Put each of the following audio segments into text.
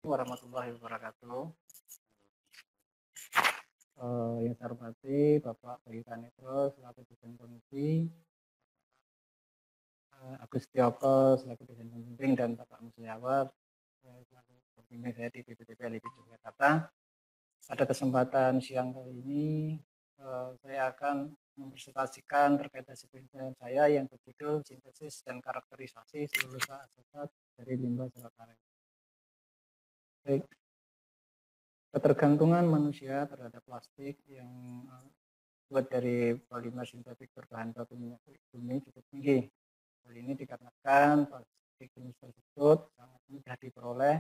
warahmatullahi wabarakatuh. Yang saya hormati Bapak Bayu Kanitro selaku dosen komisi, Agus Tioko selaku dosen pembimbing, dan Bapak Musliawat selaku pembimbing saya di BPTP LIPI Yogyakarta. Pada kesempatan siang kali ini saya akan mempresentasikan terkait hasil penelitian saya yang berjudul sintesis dan karakterisasi selulosa asetat dari limbah serat aren. Baik. Ketergantungan manusia terhadap plastik yang buat dari polimer sintetik berbahan baku minyak bumi cukup tinggi. Hal ini dikarenakan plastik jenis tersebut sangat mudah diperoleh,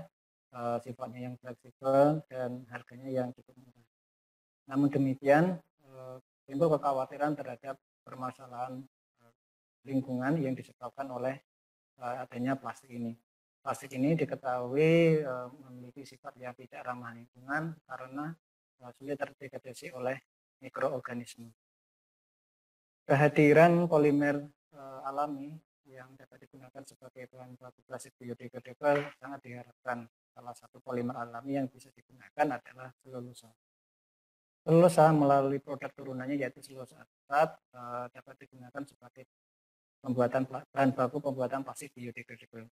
sifatnya yang fleksibel dan harganya yang cukup murah. Namun demikian, timbul kekhawatiran terhadap permasalahan lingkungan yang disebabkan oleh adanya plastik ini. Plastik ini diketahui memiliki sifat yang tidak ramah lingkungan karena sulit terdegradasi oleh mikroorganisme. Kehadiran polimer alami yang dapat digunakan sebagai bahan baku plastik biodegradable sangat diharapkan. Salah satu polimer alami yang bisa digunakan adalah selulosa. Selulosa melalui produk turunannya yaitu selulosa asetat dapat digunakan sebagai bahan baku pembuatan plastik biodegradable.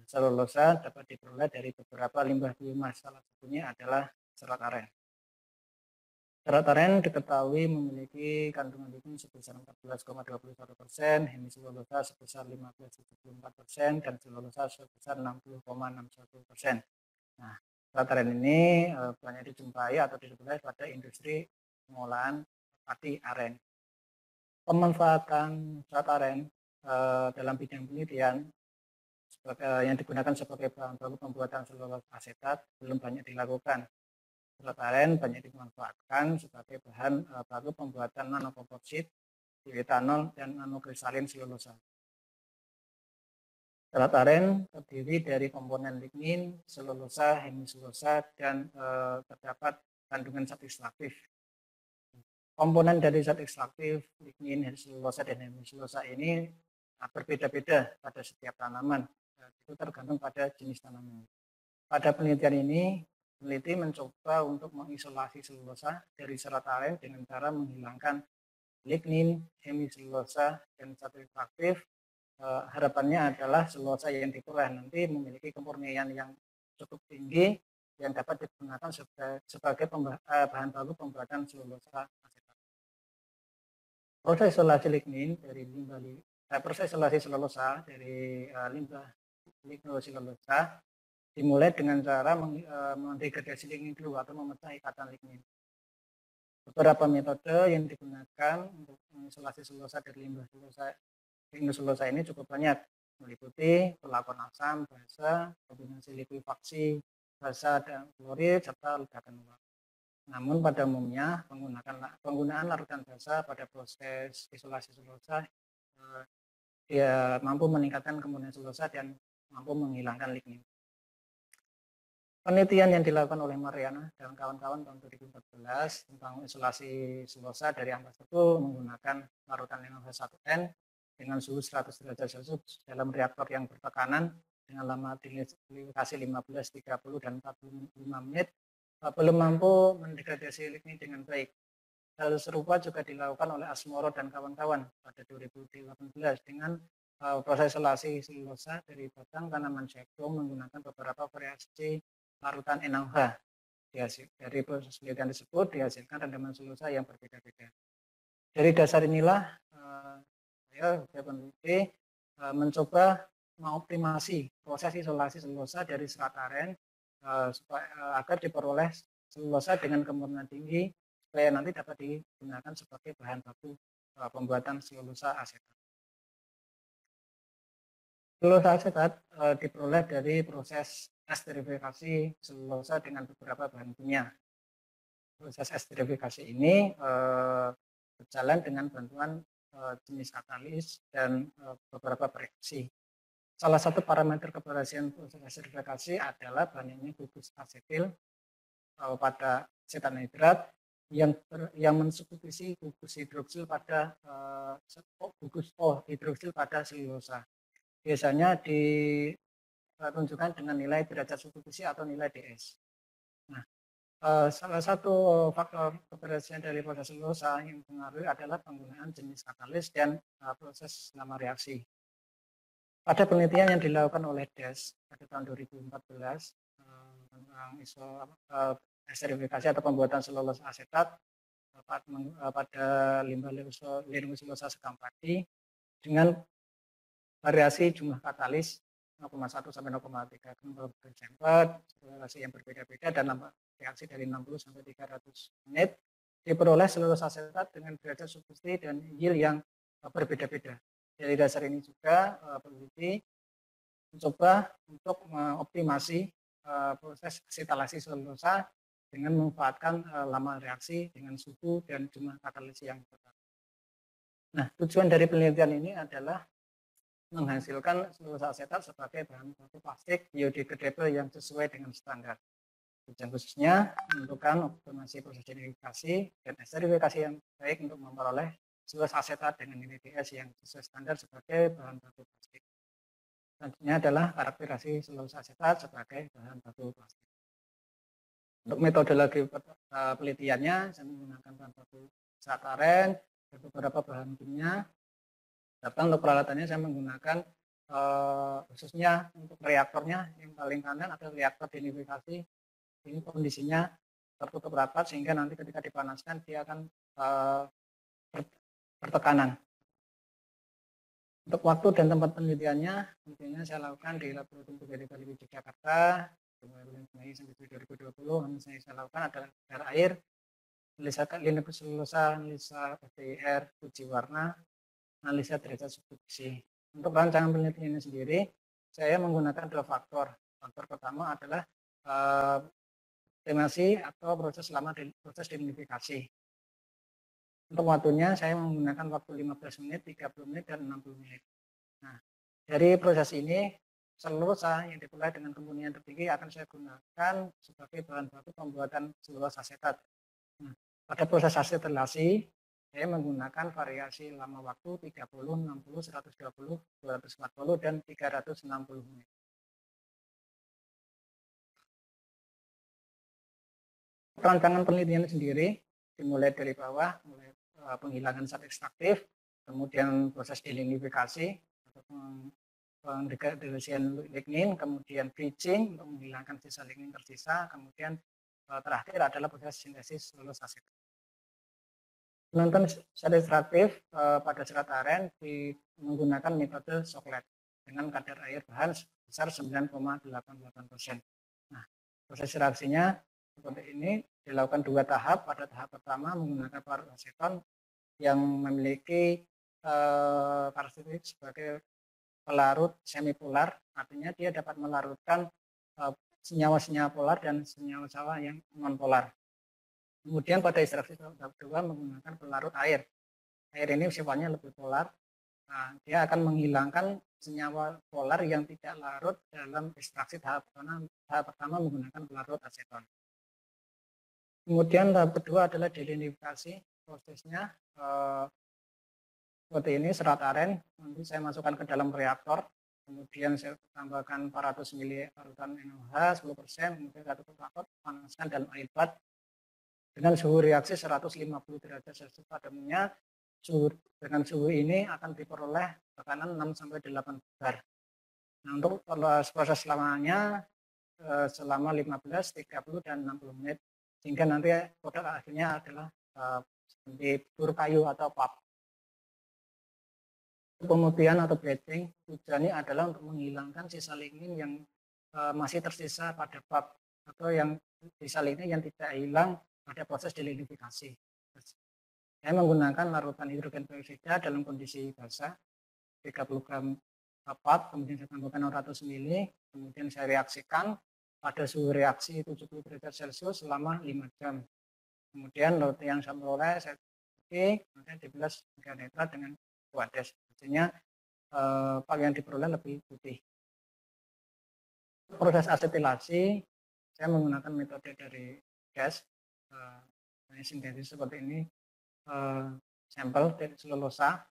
Selulosa dapat diperoleh dari beberapa limbah biomas, salah satunya adalah serat aren. Serat aren diketahui memiliki kandungan lignin sebesar 14,21%, hemiselulosa sebesar 15,74%, dan selulosa sebesar 60,61%. Nah, serat aren ini banyak dijumpai atau diperoleh pada industri pengolahan padi aren. Pemanfaatan serat aren dalam bidang penelitian yang digunakan sebagai bahan baku pembuatan selulosa asetat belum banyak dilakukan. Serat aren banyak dimanfaatkan sebagai bahan baku pembuatan nanokomposit, bioetanol, dan nanokristalin selulosa. Serat aren terdiri dari komponen lignin, selulosa, hemiselulosa, dan terdapat kandungan zat ekstraktif. Komponen dari zat ekstraktif lignin, selulosa, dan hemiselulosa ini berbeda-beda pada setiap tanaman. Itu tergantung pada jenis tanaman. Pada penelitian ini, peneliti mencoba untuk mengisolasi selulosa dari serat aren dengan cara menghilangkan lignin, hemiselulosa, dan zat ekstraktif. Harapannya adalah selulosa yang diperoleh nanti memiliki kemurnian yang cukup tinggi yang dapat digunakan sebagai bahan baku pembuatan selulosa asetat. Proses isolasi lignin dari limbah proses isolasi selulosa dari limbah lignoselulosa dimulai dengan cara mendegradasi lignin dulu atau memecah ikatan lignin. Beberapa metode yang digunakan untuk mengisolasi selulosa dari limbah selulosa ini cukup banyak, meliputi perlakuan asam, basa, kombinasi likuifaksi, basa dan klorid, serta ledakan uap. Namun pada umumnya penggunaan larutan basa pada proses isolasi selulosa dia mampu meningkatkan kemurnian selulosa dan mampu menghilangkan lignin. Penelitian yang dilakukan oleh Mariana dan kawan-kawan tahun 2014 tentang isolasi selulosa dari ampas tebu menggunakan larutan NaOH1N dengan suhu 100 derajat Celcius dalam reaktor yang bertekanan dengan lama dilokasi 15, 30, dan 45 menit belum mampu mendegradasi lignin dengan baik. Hal serupa juga dilakukan oleh Asmoro dan kawan-kawan pada 2018 dengan proses isolasi selulosa dari batang tanaman jagung menggunakan beberapa variasi larutan NaOH. Dari proses penelitian tersebut dihasilkan rendaman selulosa yang berbeda-beda. Dari dasar inilah saya peneliti mencoba mengoptimasi proses isolasi selulosa dari serat aren agar diperoleh selulosa dengan kemurnian tinggi supaya nanti dapat digunakan sebagai bahan baku pembuatan selulosa asetat. Selulosa asetat diperoleh dari proses esterifikasi selulosa dengan beberapa bahan kimia. Proses esterifikasi ini berjalan dengan bantuan jenis katalis dan beberapa reaksi. Salah satu parameter keberhasilan proses esterifikasi adalah banyaknya gugus asetil pada asetat nitrat yang mensubstitusi gugus hidroksil pada gugus hidroksil pada selulosa. Biasanya di tunjukkan dengan nilai derajat substitusi atau nilai DS. Nah, salah satu faktor keberhasilan dari proses selulosa yang mempengaruhi adalah penggunaan jenis katalis dan proses lama reaksi. Pada penelitian yang dilakukan oleh DES pada tahun 2014 tentang esterifikasi atau pembuatan selulosa asetat pada limbah linusilosa sekam padi dengan variasi jumlah katalis 0,1 sampai 0,3 gram per sampel, variasi yang berbeda-beda dan lama reaksi dari 60 sampai 300 menit diperoleh selulosa asetat dengan derajat substitusi dan yield yang berbeda-beda. Dari dasar ini juga peneliti mencoba untuk mengoptimasi proses asetalasi selulosa dengan memanfaatkan lama reaksi dengan suhu dan jumlah katalis yang tetap. Nah, tujuan dari penelitian ini adalah menghasilkan selulosa asetat sebagai bahan baku plastik biodegradable yang sesuai dengan standar. Tujuan khususnya menentukan optimasi proses denitrifikasi dan esterifikasi yang baik untuk memperoleh selulosa asetat dengan nilai DS yang sesuai standar sebagai bahan baku plastik. Selanjutnya adalah karakterisasi selulosa asetat sebagai bahan baku plastik. Untuk metodologi penelitiannya, saya menggunakan bahan baku serat aren dan beberapa bahan kimia. Sedangkan untuk peralatannya saya menggunakan khususnya untuk reaktornya yang paling kanan adalah reaktor denitrifikasi. Ini kondisinya tertutup rapat sehingga nanti ketika dipanaskan dia akan bertekanan. Untuk waktu dan tempat penelitiannya, tentunya saya lakukan di Laboratorium Tiga Bali Jakarta, Mei sampai 2020. Saya lakukan adalah air air, analisa linusilosa, analisa FDIR, uji warna, analisa derajat substitusi. Untuk rancangan penelitian ini sendiri, saya menggunakan dua faktor. Faktor pertama adalah estimasi atau proses denitrifikasi. Untuk waktunya saya menggunakan waktu 15 menit, 30 menit, dan 60 menit. Nah, dari proses ini selulosa yang diperoleh dengan kemurnian tertinggi akan saya gunakan sebagai bahan baku pembuatan selulosa asetat. Nah, pada proses asetilasi saya menggunakan variasi lama waktu 30, 60, 120, 240, dan 360 menit. Rancangan penelitian sendiri dimulai dari bawah, mulai penghilangan zat ekstraktif, kemudian proses delignifikasi atau pengdegradasian lignin, kemudian bleaching untuk menghilangkan sisa lignin tersisa, kemudian terakhir adalah proses sintesis selulosa asetat. Penonton zat ekstraktif pada serat aren menggunakan metode Soklet dengan kadar air bahan sebesar 9,88%. Nah, proses reaksinya seperti ini dilakukan dua tahap. Pada tahap pertama menggunakan pelarut aseton yang memiliki karakteristik sebagai pelarut semipolar, artinya dia dapat melarutkan senyawa-senyawa polar dan senyawa-senyawa yang non-polar. Kemudian pada ekstraksi tahap kedua menggunakan pelarut air. Air ini sifatnya lebih polar. Nah, dia akan menghilangkan senyawa polar yang tidak larut dalam ekstraksi tahap pertama menggunakan pelarut aseton. Kemudian tahap kedua adalah delignifikasi. Prosesnya seperti ini, serat aren nanti saya masukkan ke dalam reaktor, kemudian saya tambahkan 400 ml parutan NaOH 10%, kemudian satu pakot panaskan dalam air bat dengan suhu reaksi 150 derajat Celcius pada umumnya. Dengan suhu ini akan diperoleh tekanan 6 sampai 8 bar. Nah, untuk proses lamanya selama 15, 30 dan 60 menit sehingga nanti produk akhirnya adalah seperti bur kayu atau pulp. Pemutihan atau bleaching tujuannya adalah untuk menghilangkan sisa lignin yang masih tersisa pada pulp atau yang sisa lignin yang tidak hilang pada proses delignifikasi. Saya menggunakan larutan hidrogen peroksida dalam kondisi basah 30 gram pulp, kemudian saya tambahkan 600 ml, kemudian saya reaksikan pada suhu reaksi 70 derajat Celcius selama 5 jam. Kemudian larutan yang saya peroleh saya kemudian dibilas hingga netral dengan kuadres. Artinya pulp yang diperoleh lebih putih. Proses asetilasi saya menggunakan metode dari gas sintetis seperti ini, sampel dari selulosa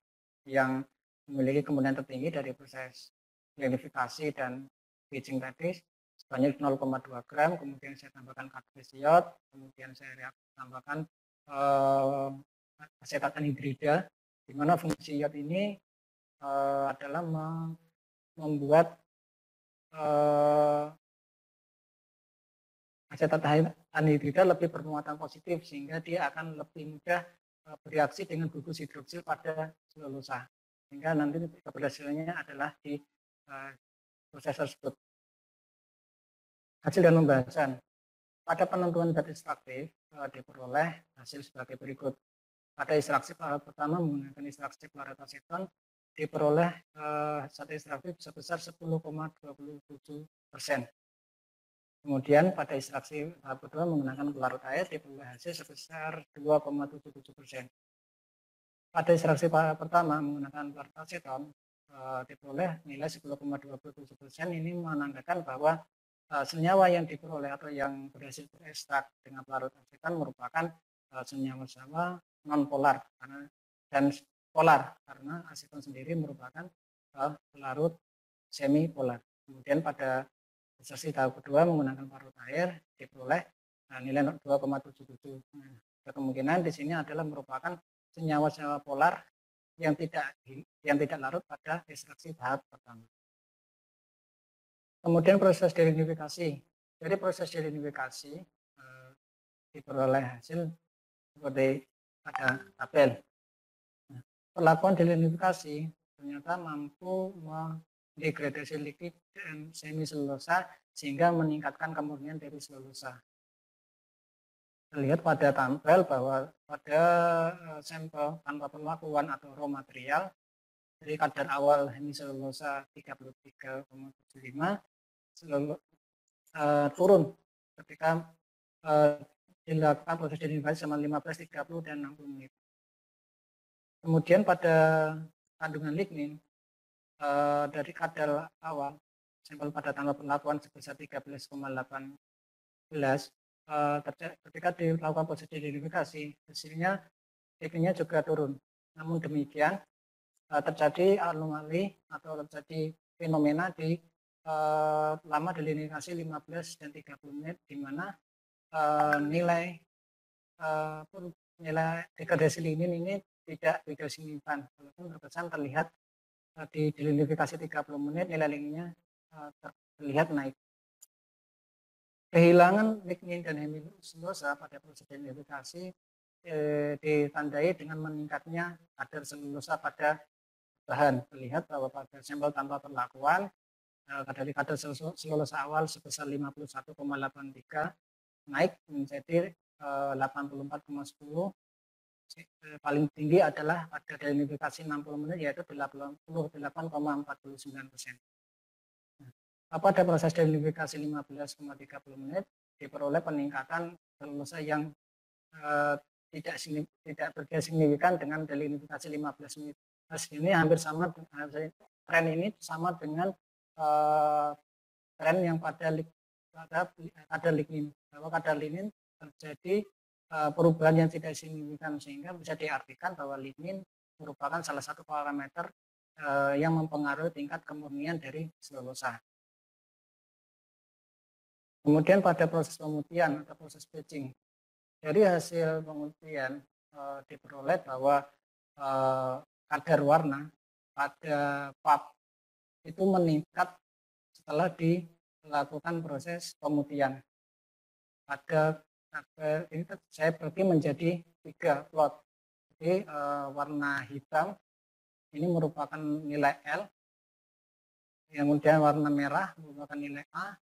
yang memiliki kemurnian tertinggi dari proses linusifikasi dan bridging tadi sebanyak 0,2 gram, kemudian saya tambahkan karbesiot, kemudian saya tambahkan asetat anhidrida, di mana fungsi iot ini adalah membuat asetat anhidrida lebih bermuatan positif sehingga dia akan lebih mudah bereaksi dengan gugus hidroksil pada selulosa, sehingga nanti keberhasilannya adalah di proses tersebut. Hasil dan pembahasan. Pada penentuan zat ekstraktif diperoleh hasil sebagai berikut. Pada ekstraksi pertama menggunakan ekstraksi kloroaseton diperoleh zat ekstraktif sebesar 10,27%. Kemudian pada ekstraksi tahap kedua menggunakan pelarut air diperoleh hasil sebesar 2,77%. Pada ekstraksi pertama menggunakan pelarut aseton diperoleh nilai 10,27%. Ini menandakan bahwa senyawa yang diperoleh atau yang berhasil terekstrak dengan pelarut aseton merupakan senyawa-senyawa non polar dan polar karena aseton sendiri merupakan pelarut semi polar. Kemudian pada ekstraksi tahap kedua menggunakan pelarut air diperoleh nilai 2,77. Kemungkinan di sini adalah merupakan senyawa-senyawa polar yang tidak larut pada ekstraksi tahap pertama. Kemudian proses derinifikasi. Dari proses derinifikasi diperoleh hasil seperti pada tabel. Perlakuan derinifikasi ternyata mampu degradasi liquid dan semi selulosa sehingga meningkatkan kemurnian dari selulosa. Terlihat pada tampil bahwa pada sampel tanpa perlakuan atau raw material dari kadar awal hemiselulosa 33,75 turun ketika dilakukan proses derinifikasi selama 15, 30 dan 60 menit. Kemudian pada kandungan lignin dari kadar awal sampel pada tanggal perlakuan sebesar 13,18 ketika dilakukan proses derinifikasi hasilnya ligninnya juga turun. Namun demikian terjadi anomali atau terjadi fenomena di lama derinifikasi 15 dan 30 menit di mana nilai degradasi lignin ini tidak signifikan, walaupun terkesan terlihat di derinifikasi 30 menit nilai ligninnya terlihat naik. Kehilangan lignin dan hemiselulosa pada proses derinifikasi ditandai dengan meningkatnya kadar selulosa pada bahan. Terlihat bahwa pada sampel tanpa perlakuan dari kadar selulosa awal sebesar 51,83 naik menjadi 84,10. Paling tinggi adalah pada derinifikasi 60 menit yaitu 88,49%. Pada proses derinifikasi 15,30 menit diperoleh peningkatan selulosa yang tidak berbeda signifikan dengan derinifikasi 15 menit. Ini hampir sama, tren ini sama dengan tren yang pada kadar lignin, bahwa kadar lignin terjadi perubahan yang tidak signifikan sehingga bisa diartikan bahwa lignin merupakan salah satu parameter yang mempengaruhi tingkat kemurnian dari selulosa. Kemudian pada proses pemutihan atau proses batching, dari hasil pemutihan diperoleh bahwa kadar warna pada pulp itu meningkat setelah dilakukan proses pemutihan. Pada ini saya bagi menjadi 3 plot. Jadi warna hitam ini merupakan nilai L, yang kemudian warna merah merupakan nilai A,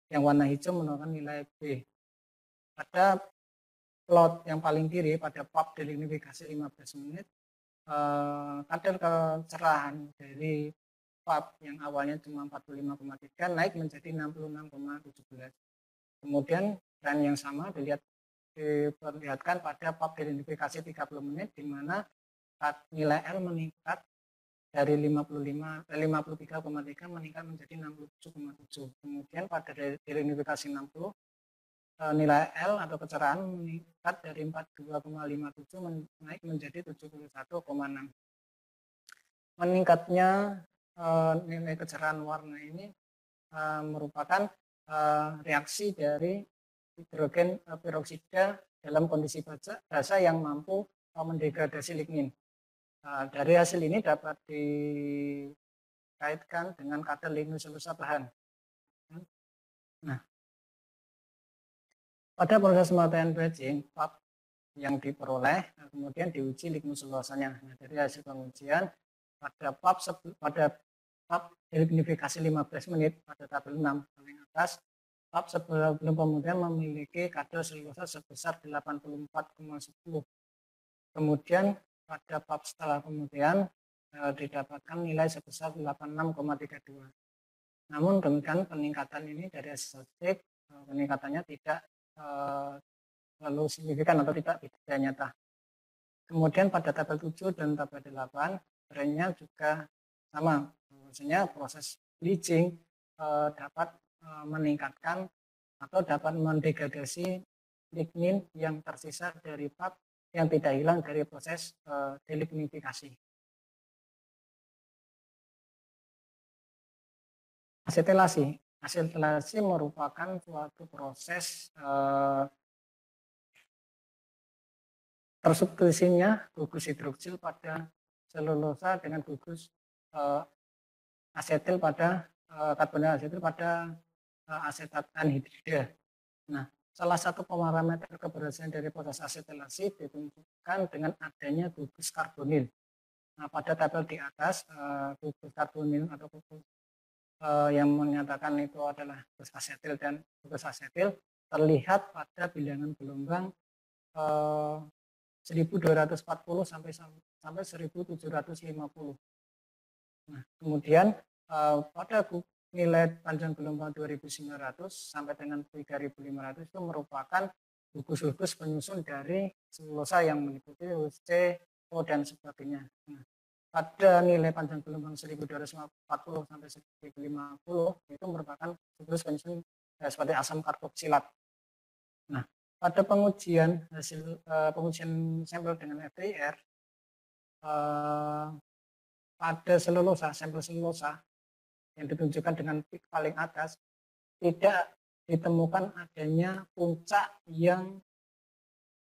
yang warna hijau merupakan nilai B. Pada plot yang paling kiri pada pulp derinifikasi 15 menit, kadar kecerahan dari pulp yang awalnya cuma 45,3 naik menjadi 66,17. Kemudian tren yang sama diperlihatkan pada pulp derinifikasi 30 menit di mana nilai L meningkat dari 53,3 meningkat menjadi 67,7. Kemudian pada derinifikasi 60 nilai L atau kecerahan meningkat dari 42,57 naik menjadi 71,6. Meningkatnya nilai kecerahan warna ini merupakan reaksi dari hidrogen peroksida dalam kondisi basa yang mampu mendegradasi lignin. Dari hasil ini dapat dikaitkan dengan kadar lignoselulosa bahan. Nah, pada proses pemakaian batching, pap yang diperoleh kemudian diuji lignoselulosanya. Nah, dari hasil pengujian pada pap lignifikasi 15 menit pada tabel 6 paling atas, pap sebelum pemudian memiliki kadar selulosa sebesar 84,10. Kemudian pada pap setelah kemudian didapatkan nilai sebesar 86,32. Namun demikian peningkatan ini dari hasil statistik peningkatannya tidak lalu signifikan atau tidak nyata. Kemudian pada tabel 7 dan tabel 8 trennya juga sama. Maksudnya proses bleaching dapat meningkatkan atau dapat mendegradasi lignin yang tersisa dari pap yang tidak hilang dari proses delignifikasi. Asetilasi. Asetilasi merupakan suatu proses tersubstitusinya gugus hidroksil pada selulosa dengan gugus asetil pada karbonil asetil pada asetat anhidrida. Nah, salah satu parameter keberhasilan dari proses asetilasi ditentukan dengan adanya gugus karbonil. Nah, pada tabel di atas gugus karbonil atau gugus yang menyatakan itu adalah gugus asetil dan gugus asetil terlihat pada bilangan gelombang 1240 sampai 1750. Nah, kemudian pada nilai panjang gelombang 2900 sampai dengan 3500 itu merupakan gugus-gugus penyusun dari selulosa yang meliputi C, O dan sebagainya. Nah, pada nilai panjang gelombang 1240 sampai 1050 itu merupakan gugus penyusun seperti asam karboksilat. Nah, pada pengujian hasil pengujian sampel dengan FTIR pada selulosa, sampel selulosa yang ditunjukkan dengan peak paling atas tidak ditemukan adanya puncak yang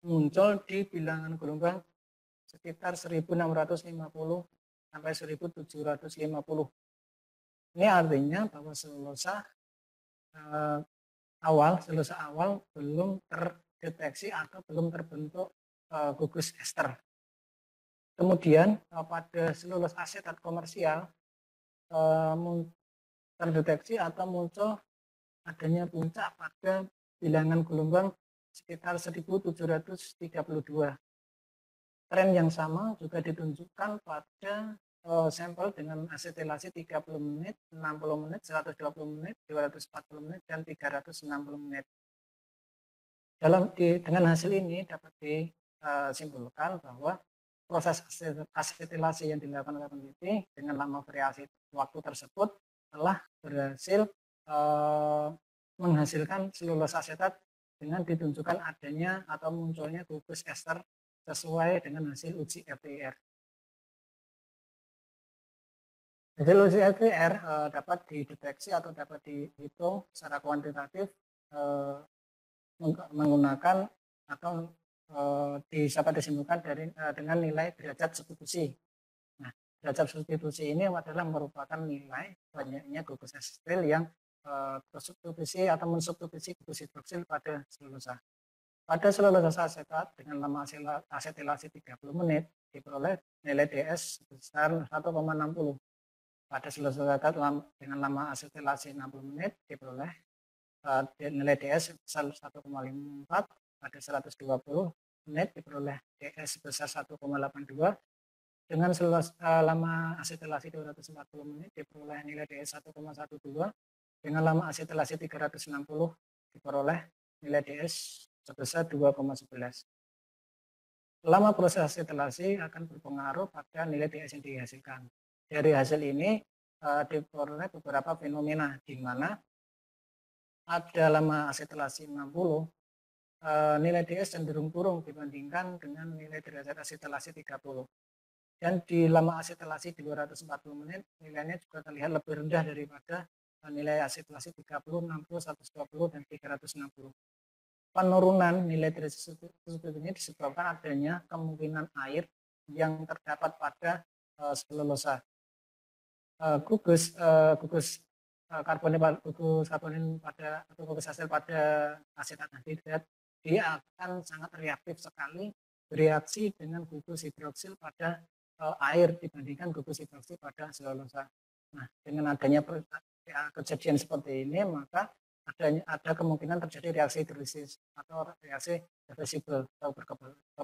muncul di bilangan gelombang sekitar 1650 sampai 1750. Ini artinya bahwa selulosa awal belum terdeteksi atau belum terbentuk gugus ester. Kemudian pada selulosa asetat komersial terdeteksi atau muncul adanya puncak pada bilangan gelombang sekitar 1732. Tren yang sama juga ditunjukkan pada sampel dengan asetilasi 30 menit, 60 menit, 120 menit, 240 menit, dan 360 menit. Dengan hasil ini dapat disimpulkan bahwa proses asetilasi yang dilakukan oleh peneliti dengan lama variasi waktu tersebut telah berhasil menghasilkan selulosa asetat dengan ditunjukkan adanya atau munculnya gugus ester sesuai dengan hasil uji FTIR. Hasil uji FTIR dapat dideteksi atau dapat dihitung secara kuantitatif menggunakan atau dapat disimpulkan dengan nilai derajat substitusi. Nah, derajat substitusi ini adalah merupakan nilai banyaknya gugus asetil yang tersubstitusi atau mensubstitusi gugus hidroksil pada selulosa. Pada selulosa asetat dengan lama asetilasi 30 menit diperoleh nilai DS sebesar 1,60. Pada selulosa asetat dengan lama asetilasi 60 menit diperoleh nilai DS sebesar 1,54. Pada 120 menit diperoleh DS sebesar 1,82. Dengan lama asetilasi 240 menit diperoleh nilai DS 1,12. Dengan lama asetilasi 360 diperoleh nilai DS sebesar 2,11. Lama proses asetilasi akan berpengaruh pada nilai DS yang dihasilkan. Dari hasil ini diperoleh beberapa fenomena di mana ada lama asetilasi 60, nilai DS cenderung turun dibandingkan dengan nilai derajat asetilasi 30. Dan di lama asetilasi 240 menit nilainya juga terlihat lebih rendah daripada nilai asetilasi 30, 60, 120, dan 360. Penurunan nilai tersebut ini disebabkan adanya kemungkinan air yang terdapat pada selulosa. Gugus karbonin pada atau gugus hasil pada asetat anhidrat, dia akan sangat reaktif sekali bereaksi dengan gugus hidroksil pada air dibandingkan gugus hidroksil pada selulosa. Nah, dengan adanya kejadian seperti ini, maka ada kemungkinan terjadi reaksi hidrolisis atau reaksi reversibel atau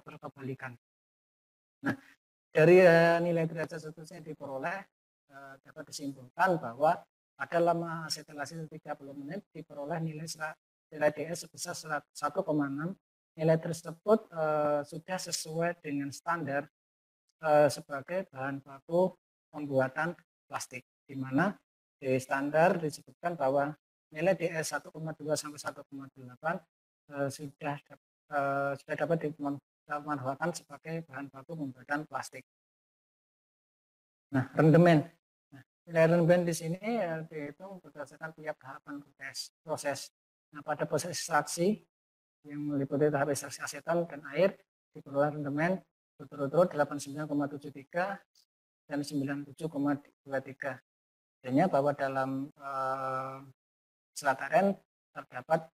berkebalikan. Nah, dari nilai derajat seterusnya diperoleh dapat disimpulkan bahwa pada lama asetilasi 30 menit diperoleh nilai DS sebesar 1,6. Nilai tersebut sudah sesuai dengan standar sebagai bahan baku pembuatan plastik, di mana di standar disebutkan bahwa nilai DS 1,2 sampai 1,8 sudah dapat dimanfaatkan sebagai bahan baku pembuatan plastik. Nah, rendemen. Nilai rendemen di sini dihitung berdasarkan tiap tahapan proses. Nah, pada proses ekstraksi yang meliputi tahap ekstraksi aseton dan air diperoleh rendemen berturut-turut 89,73 dan 97,23. Artinya bahwa dalam serat aren terdapat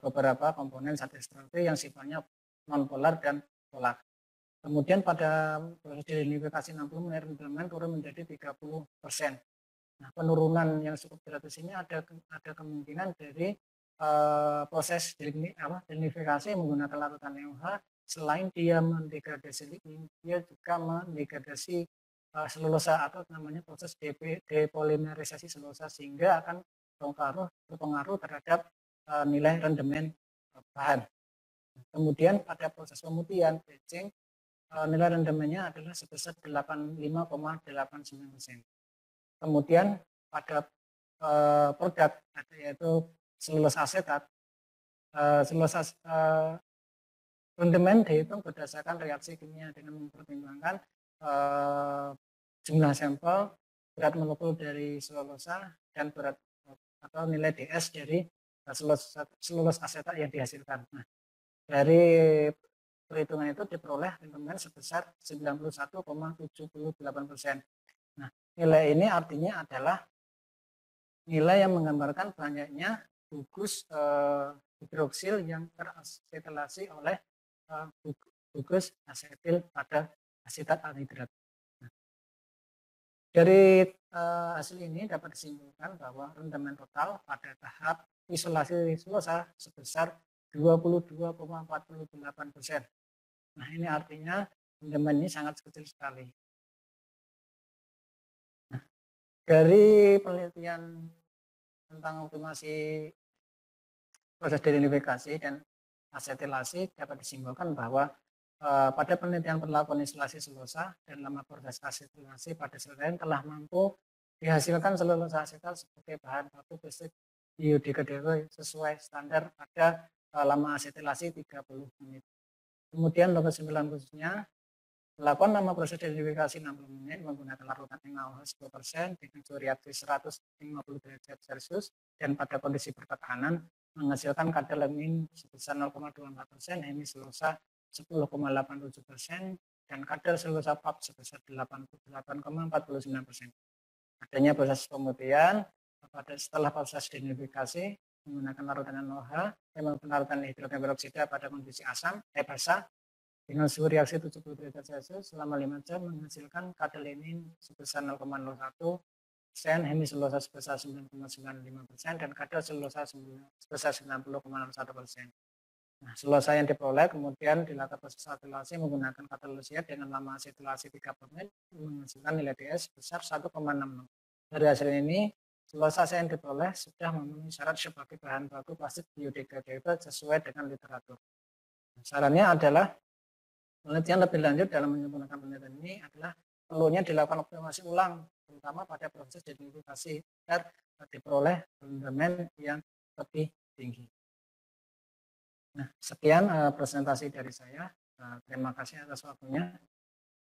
beberapa komponen zat ekstraktif yang sifatnya non-polar dan polar. Kemudian pada proses delignifikasi 60 menit rendemen turun menjadi 30%. Nah, penurunan yang cukup drastis ini ada kemungkinan dari proses delignifikasi menggunakan larutan NaOH. Selain dia mendegradasi lignin, dia juga mendegradasi selulosa atau namanya proses depolimerisasi selulosa, sehingga akan berpengaruh terhadap nilai rendemen bahan. Kemudian pada proses pemutihan batching, nilai rendemennya adalah sebesar 85,89%. Kemudian pada produk yaitu selulosa asetat, rendemen dihitung berdasarkan reaksi kimia dengan mempertimbangkan jumlah sampel, berat molekul dari selulosa, dan berat atau nilai DS dari selulosa asetat yang dihasilkan. Nah, dari perhitungan itu diperoleh rendemen sebesar 91,78%. Nah, nilai ini artinya adalah nilai yang menggambarkan banyaknya gugus hidroksil yang terasetilasi oleh gugus asetil pada asetat anhidrat. Nah, dari hasil ini dapat disimpulkan bahwa rendemen total pada tahap isolasi selulosa sebesar 22,48%. Nah, ini artinya rendemen ini sangat kecil sekali. Nah, dari penelitian tentang optimasi proses delignifikasi dan asetilasi dapat disimpulkan bahwa pada penelitian perlakuan isolasi selulosa dan lama proses asetilasi pada sel lain telah mampu dihasilkan selulosa asetal sebagai bahan baku plastik biodegradable sesuai standar pada lama asetilasi 30 menit. Kemudian nomor 9 khususnya melakukan lama proses delignifikasi 60 menit menggunakan larutan NaOH 10% dengan suhu reaksi 150 derajat Celcius dan pada kondisi bertekanan menghasilkan kadar lignin sebesar 0,24%, hemiselulosa 10,87% dan kadar selulosa pulp sebesar 88,49%. Adanya proses pemutihan setelah proses delignifikasi menggunakan larutan NaOH menggunakan larutan hidrogen peroksida pada kondisi basah dengan suhu reaksi 70 derajat Celcius selama 5 jam menghasilkan kadar lignin sebesar 0,01%, hemiselulosa sebesar 9,95% dan kadar selulosa sebesar 90,61%. Nah, selulosa yang diperoleh kemudian dilakukan proses asetilasi menggunakan katalysator dengan lama asetilasi 30 menit menghasilkan nilai DS sebesar 1,60. Dari hasil ini, selulosa yang diperoleh sudah memenuhi syarat sebagai bahan baku plastik biodegradable sesuai dengan literatur. Nah, sarannya adalah penelitian lebih lanjut dalam menyempurnakan penelitian ini adalah perlunya dilakukan optimasi ulang, terutama pada proses delignifikasi agar diperoleh rendemen yang lebih tinggi. Nah, sekian presentasi dari saya. Terima kasih atas waktunya.